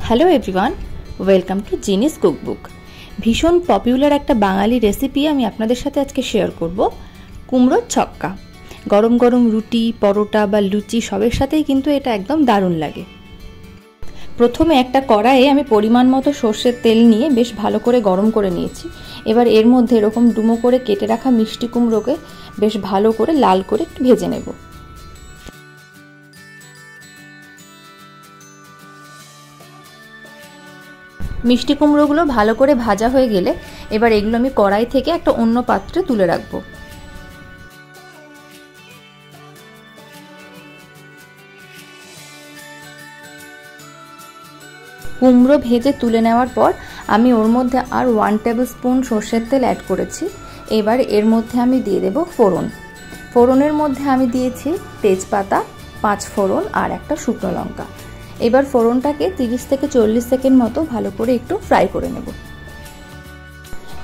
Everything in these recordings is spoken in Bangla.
হ্যালো এভরিওয়ান, ওয়েলকাম টু জিনিস কুকবুক। ভীষণ পপুলার একটা বাঙালি রেসিপি আমি আপনাদের সাথে আজকে শেয়ার করব, কুমড়োর ছক্কা। গরম গরম রুটি, পরোটা বা লুচি সবের সাথেই কিন্তু এটা একদম দারুণ লাগে। প্রথমে একটা কড়াইয়ে আমি পরিমাণ মতো সর্ষের তেল নিয়ে বেশ ভালো করে গরম করে নিয়েছি। এবার এর মধ্যে এরকম ডুমো করে কেটে রাখা মিষ্টি কুমড়োকে বেশ ভালো করে লাল করে একটু ভেজে নেব। মিষ্টি কুমড়োগুলো ভালো করে ভাজা হয়ে গেলে এবার এগুলো আমি কড়াই থেকে একটা অন্য পাত্রে তুলে রাখবো। কুমড়ো ভেজে তুলে নেওয়ার পর আমি ওর মধ্যে আর 1 টেবিল স্পুন সর্ষের তেল অ্যাড করেছি। এবার এর মধ্যে আমি দিয়ে দেব ফোড়ন। ফোড়নের মধ্যে আমি দিয়েছি তেজপাতা, 5 ফোড়ন আর একটা শুকনো লঙ্কা। এবার ফোড়নটাকে 30 থেকে 40 সেকেন্ড মতো ভালো করে একটু ফ্রাই করে নেব।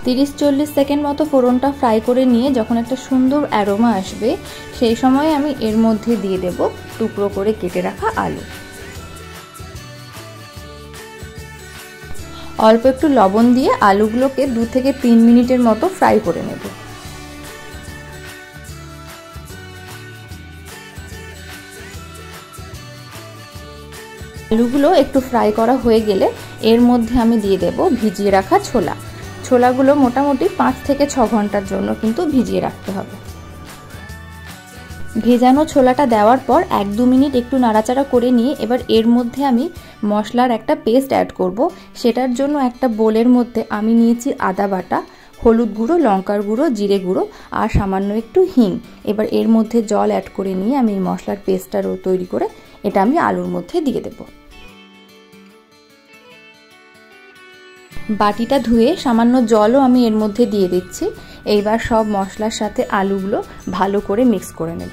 30-40 সেকেন্ড মতো ফোড়নটা ফ্রাই করে নিয়ে যখন একটা সুন্দর অ্যারোমা আসবে, সেই সময় আমি এর মধ্যে দিয়ে দেব টুকরো করে কেটে রাখা আলু। অল্প একটু লবণ দিয়ে আলুগুলোকে 2 থেকে 3 মিনিটের মতো ফ্রাই করে নেব। আলুগুলো একটু ফ্রাই করা হয়ে গেলে এর মধ্যে আমি দিয়ে দেব ভিজিয়ে রাখা ছোলা। ছোলাগুলো মোটামুটি 5 থেকে 6 ঘন্টার জন্য কিন্তু ভিজিয়ে রাখতে হবে। ভেজানো ছোলাটা দেওয়ার পর 1-2 মিনিট একটু নাড়াচাড়া করে নিয়ে এবার এর মধ্যে আমি মশলার একটা পেস্ট অ্যাড করব। সেটার জন্য একটা বোলের মধ্যে আমি নিয়েছি আদা বাটা, হলুদ গুঁড়ো, লঙ্কার গুঁড়ো, জিরে গুঁড়ো আর সামান্য একটু হিং। এবার এর মধ্যে জল অ্যাড করে নিয়ে আমি এই মশলার পেস্টটা তৈরি করে এটা আমি আলুর মধ্যে দিয়ে দেব। বাটিটা ধুয়ে সামান্য জলও আমি এর মধ্যে দিয়ে দিচ্ছি। এইবার সব মশলার সাথে আলুগুলো ভালো করে মিক্স করে নেব।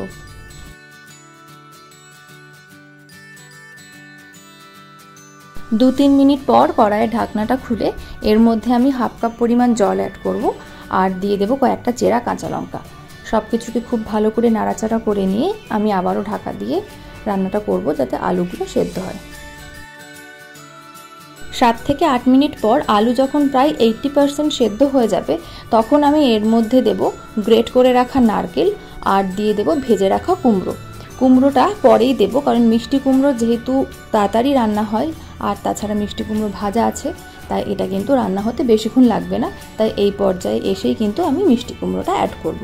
দু 3 মিনিট পর কড়াইয়ের ঢাকনাটা খুলে এর মধ্যে আমি 1/2 কাপ পরিমাণ জল অ্যাড করব আর দিয়ে দেব কয়েকটা চেরা কাঁচা লঙ্কা। সব কিছুকে খুব ভালো করে নাড়াচাড়া করে নিয়ে আমি আবারও ঢাকা দিয়ে রান্নাটা করব যাতে আলুগুলো সেদ্ধ হয়। 7 থেকে 8 মিনিট পর আলু যখন প্রায় 80% সেদ্ধ হয়ে যাবে, তখন আমি এর মধ্যে দেব গ্রেট করে রাখা নারকেল আর দিয়ে দেব ভেজে রাখা কুমড়ো। কুমড়োটা পরেই দেব, কারণ মিষ্টি কুমড়ো যেহেতু তাড়াতাড়ি রান্না হয় আর তাছাড়া মিষ্টি কুমড়ো ভাজা আছে, তাই এটা কিন্তু রান্না হতে বেশিক্ষণ লাগবে না। তাই এই পর্যায়ে এসেই কিন্তু আমি মিষ্টি কুমড়োটা অ্যাড করব।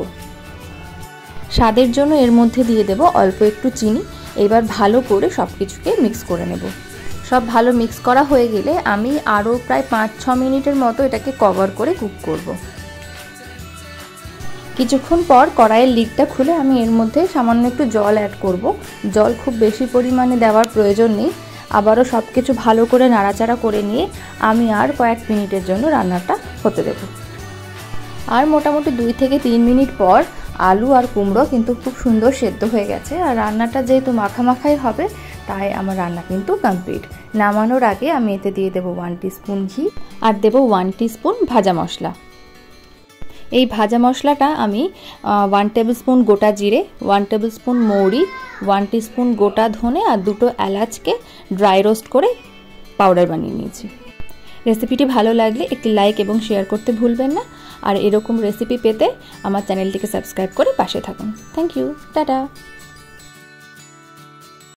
স্বাদের জন্য এর মধ্যে দিয়ে দেব অল্প একটু চিনি। এবার ভালো করে সব কিছুকে মিক্স করে নেব। সব ভালো মিক্স করা হয়ে গেলে আমি আরও প্রায় 5-6 মিনিটের মতো এটাকে কভার করে কুক করব। কিছুক্ষণ পর কড়াইয়ের লিডটা খুলে আমি এর মধ্যে সামান্য একটু জল অ্যাড করব। জল খুব বেশি পরিমাণে দেওয়ার প্রয়োজন নেই। আবারও সব কিছু ভালো করে নাড়াচাড়া করে নিয়ে আমি আর কয়েক মিনিটের জন্য রান্নাটা হতে দেব। আর মোটামুটি 2 থেকে 3 মিনিট পর আলু আর কুমড়ো কিন্তু খুব সুন্দর সেদ্ধ হয়ে গেছে। আর রান্নাটা যেহেতু মাখামাখাই হবে, তাই আমার রান্না কিন্তু কমপ্লিট। নামানোর আগে আমি এতে দিয়ে দেবো 1 টিস্পুন ঘি আর দেবো 1 টিস্পুন ভাজা মশলা। এই ভাজা মশলাটা আমি 1 টেবিল স্পুন গোটা জিরে, 1 টেবিল স্পুন মৌরি, 1 টিস্পুন গোটা ধনে আর 2টো এলাচকে ড্রাই রোস্ট করে পাউডার বানিয়ে নিয়েছি। রেসিপিটি ভালো লাগলে একটি লাইক এবং শেয়ার করতে ভুলবেন না। আর এরকম রেসিপি পেতে আমার চ্যানেলটিকে সাবস্ক্রাইব করে পাশে থাকুন। Thank you, tata.